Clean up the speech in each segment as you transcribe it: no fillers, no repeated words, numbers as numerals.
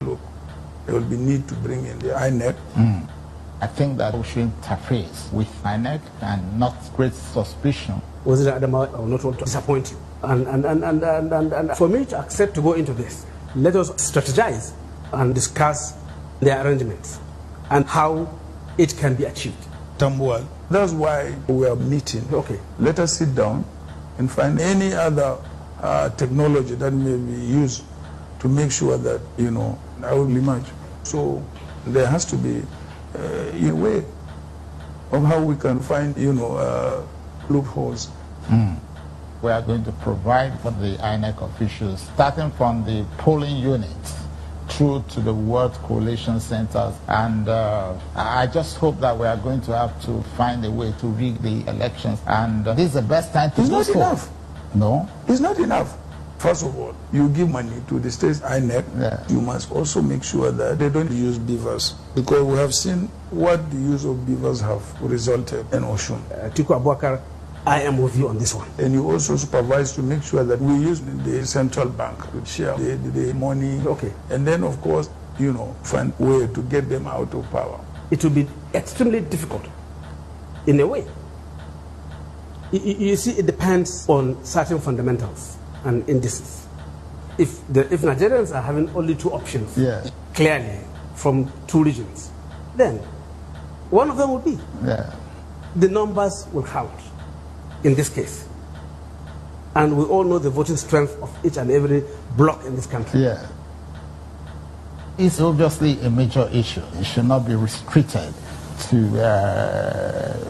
look, there will be need to bring in the INEC. I think that we should interface with INEC and not create suspicion. Was it Adama, I will not want to disappoint you. And for me to accept to go into this, let us strategize and discuss the arrangements and how it can be achieved. Tambuwa, that's why we are meeting. Okay. Let us sit down and find any other technology that may be used to make sure that, I will emerge. So there has to be a way of how we can find, loopholes. We are going to provide for the INEC officials, starting from the polling units through to the World Coalition Centers. And I just hope that we are going to have to find a way to rig the elections. And this is the best time to do so. It's not enough. No? It's not enough. First of all, you give money to the state INEC. Yeah. You must also make sure that they don't use beavers, because we have seen what the use of beavers have resulted in Oshun. Atiku Abubakar, I am with you on this one. And you also supervise to make sure that we use the central bank to share the money. Okay. And then, of course, find a way to get them out of power. It will be extremely difficult, in a way. You see, it depends on certain fundamentals and indices. If Nigerians are having only two options, Yeah. clearly, from two regions, then one of them will be. Yeah. The numbers will count in this case. And we all know the voting strength of each and every bloc in this country. Yeah. It's obviously a major issue. It should not be restricted to...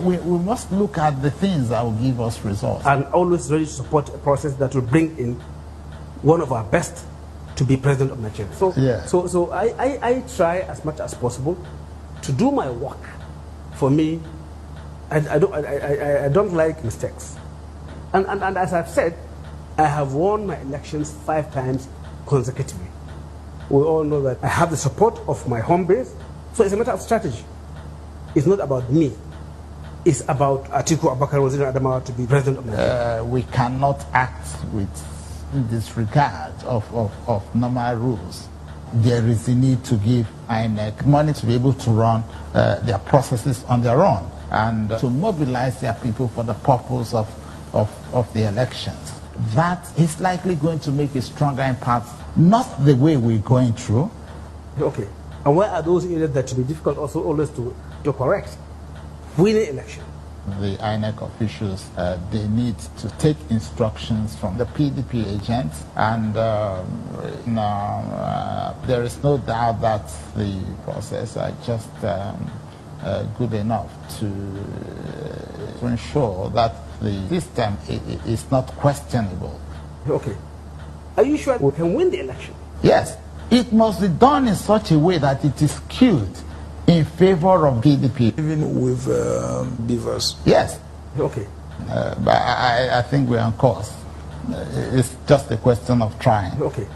we must look at the things that will give us results. And always ready to support a process that will bring in one of our best to be president of Nigeria. So, Yeah. so I try as much as possible to do my work. For me, I don't like mistakes. And as I've said, I have won my elections 5 times consecutively. We all know that I have the support of my home base, so it's a matter of strategy. It's not about me. It's about Atiku Abubakar Waziri Adamawa to be president of Nigeria. We cannot act with disregard of normal rules. There is a need to give INEC money to be able to run their processes on their own and to mobilize their people for the purpose of the elections. That is likely going to make a stronger impact, not the way we're going through. Okay. And where are those areas that should be difficult also always to correct? Winning election. The INEC officials, they need to take instructions from the PDP agents, and there is no doubt that the process are just good enough to ensure that the system is not questionable. Okay. Are you sure we can win the election? Yes. It must be done in such a way that it is skewed in favor of PDP. Even with beavers. Yes. Okay. But I think we're on course. It's just a question of trying. Okay.